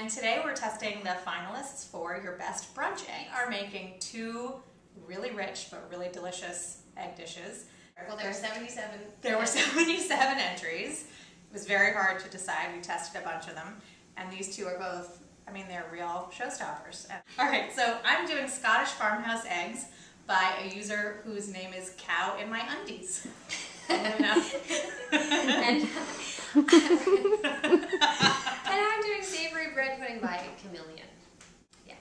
And today we're testing the finalists for your best brunch egg. We are making two really rich but really delicious egg dishes. Well, there were 77. There were 77 entries. It was very hard to decide. We tested a bunch of them. And these two are both, I mean, they're real showstoppers. All right, so I'm doing Scottish Farmhouse eggs by a user whose name is Cow in My Undies. And I'm doing savory bread pudding by Chameleon. Yeah.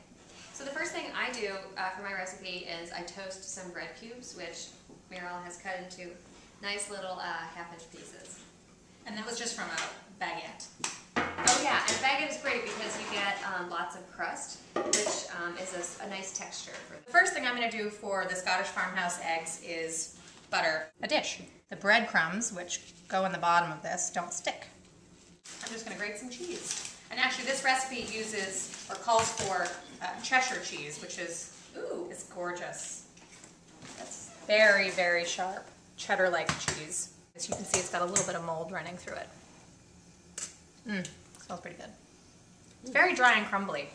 So the first thing I do for my recipe is I toast some bread cubes, which Merrill has cut into nice little half-inch pieces. And that was just from a baguette. Oh yeah, and a baguette is great because you get lots of crust, which is a nice texture. The first thing I'm going to do for the Scottish Farmhouse eggs is butter a dish. The breadcrumbs, which go in the bottom of this, don't stick. I'm just going to grate some cheese. And actually this recipe uses, or calls for, Cheshire cheese, which is, is gorgeous. That's very, very sharp, cheddar-like cheese. As you can see, it's got a little bit of mold running through it. Smells pretty good. It's very dry and crumbly.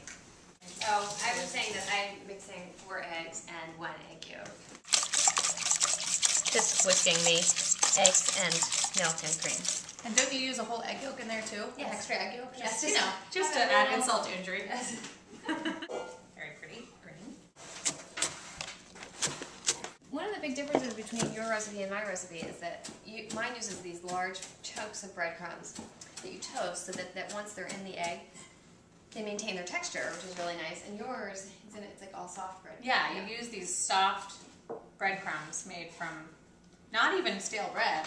Oh, I was saying that I'm mixing 4 eggs and 1 egg yolk. Just whisking the eggs and milk and cream. And don't you use a whole egg yolk in there too? Yes. An extra egg yolk? Yes, Just, just to add insult to injury. Yes. Very pretty, green. One of the big differences between your recipe and my recipe is that mine uses these large chunks of breadcrumbs that you toast so that once they're in the egg, they maintain their texture, which is really nice. And yours, it's like all soft bread. Yeah, you use these soft breadcrumbs made from not even stale bread.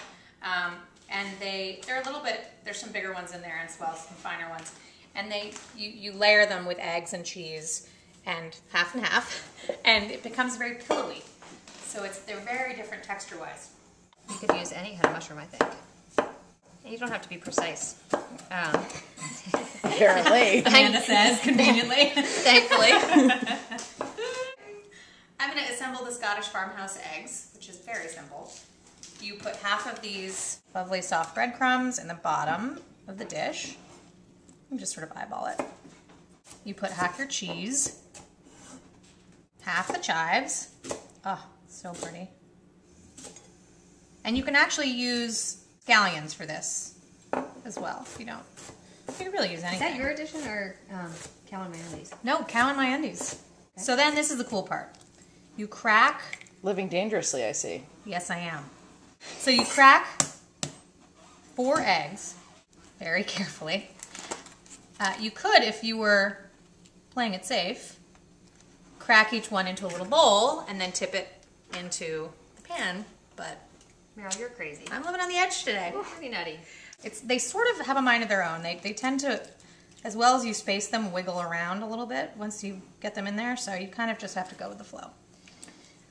And they're a little bit, there's some bigger ones in there as well, some finer ones. And you layer them with eggs and cheese and half, and it becomes very pillowy. So they're very different texture-wise. You could use any kind of mushroom, I think. And you don't have to be precise. Apparently. Amanda says, conveniently. Thankfully. I'm going to assemble the Scottish Farmhouse eggs, which is very simple. You put half of these lovely soft breadcrumbs in the bottom of the dish. You just sort of eyeball it. You put half your cheese, half the chives. Oh, so pretty. And you can actually use scallions for this as well, if you don't. You can really use anything. Is that your addition or Cow in My Undies? No, Cow in My Undies. Okay. So then this is the cool part. You crack... Living dangerously, I see. Yes, I am. So you crack 4 eggs very carefully. You could, if you were playing it safe, crack each one into a little bowl and then tip it into the pan, but... Merrill, you're crazy. I'm living on the edge today. Ooh, pretty nutty. They sort of have a mind of their own. They tend to, as well as you space them, wiggle around a little bit once you get them in there, so you kind of just have to go with the flow.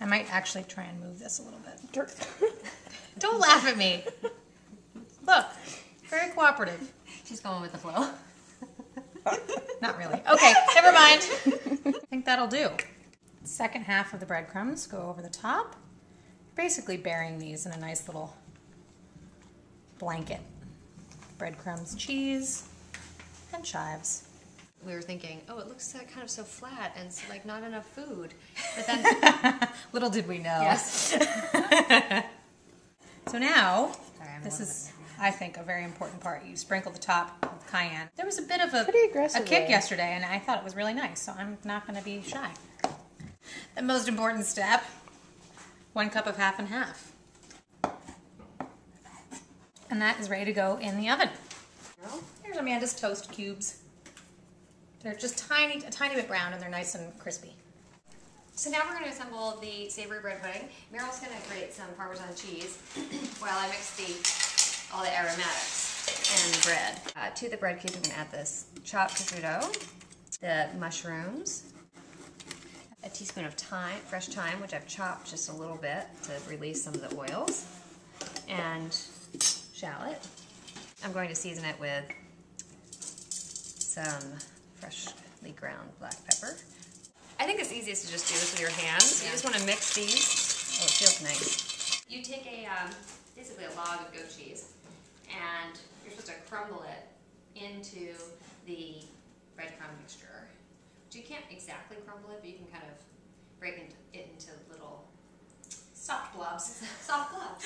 I might actually try and move this a little bit. Don't laugh at me. Look, very cooperative. She's going with the flow. Not really. Okay, never mind. I think that'll do. Second half of the breadcrumbs go over the top. Basically burying these in a nice little blanket. Breadcrumbs, cheese, and chives. We were thinking, oh, it looks kind of so flat and it's like not enough food. But then... Little did we know. Yes. So now, this is, I think, a very important part. You sprinkle the top with cayenne. There was a bit of a kick yesterday, and I thought it was really nice, so I'm not going to be shy. The most important step, 1 cup of half and half. And that is ready to go in the oven. Here's Amanda's toast cubes. They're just a tiny bit brown, and they're nice and crispy. So now we're going to assemble the savory bread pudding. Merrill's going to grate some Parmesan cheese while I mix all the aromatics and the bread. To the bread cubes, we're going to add this chopped prosciutto, the mushrooms, a teaspoon of thyme, fresh thyme, which I've chopped just a little bit to release some of the oils, and shallot. I'm going to season it with some freshly ground black pepper. I think it's easiest to just do this with your hands. You just want to mix these. Oh, it feels nice. You take basically a log of goat cheese, and you're supposed to crumble it into the breadcrumb mixture. You can't exactly crumble it, but you can kind of break it into little soft blobs. Soft blobs.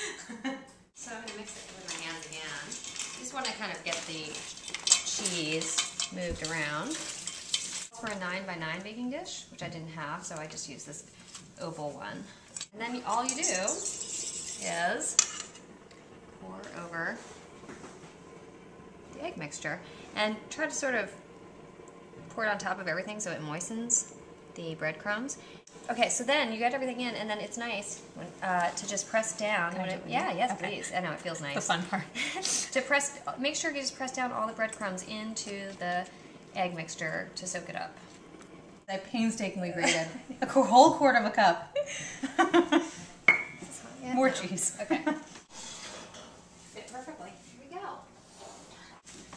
So I'm going to mix it with my hands again. You just want to kind of get the cheese moved around. For a 9 by 9 baking dish, which I didn't have, so I just used this oval one. And then all you do is pour over the egg mixture and try to sort of pour it on top of everything so it moistens the breadcrumbs. Okay, so then you get everything in, and then it's nice when, to just press down. Can I do it? Yeah, yes, Okay. please. I know it feels nice. The fun part. Make sure you just press down all the breadcrumbs into the egg mixture to soak it up. I painstakingly grated a whole quart of a cup. More cheese. Okay. Fit perfectly. Here we go.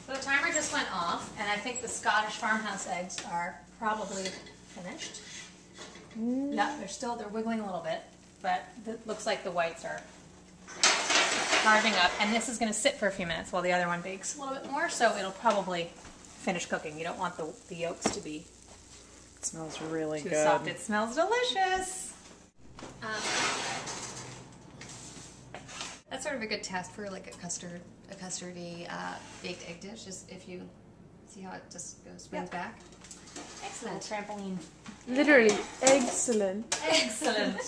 So the timer just went off, and I think the Scottish farmhouse eggs are probably finished. No, they're wiggling a little bit, but it looks like the whites are carving up, and this is going to sit for a few minutes while the other one bakes a little bit more, so it'll probably finish cooking. You don't want the yolks to be It smells really too good. soft. It smells delicious. That's sort of a good test for like a custardy baked egg dish. Is if you see how it just spins back. Excellent. Trampoline. Literally, excellent. Excellent.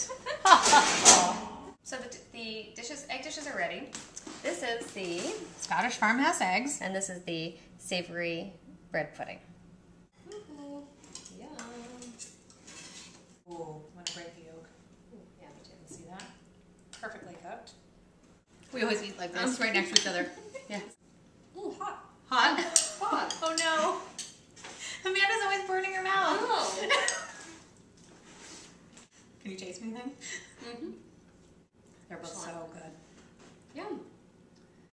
So the egg dishes are ready. This is the Scottish farmhouse eggs. and this is the savory bread pudding. Yum. Ooh, I'm gonna break the yolk. Yeah, me too. See that? Perfectly cooked. We always eat like this, right next to each other. Yeah. Ooh, hot. Hot? Hot. Oh no. Amanda's always burning her mouth. Oh. Can you taste anything? Mm-hmm.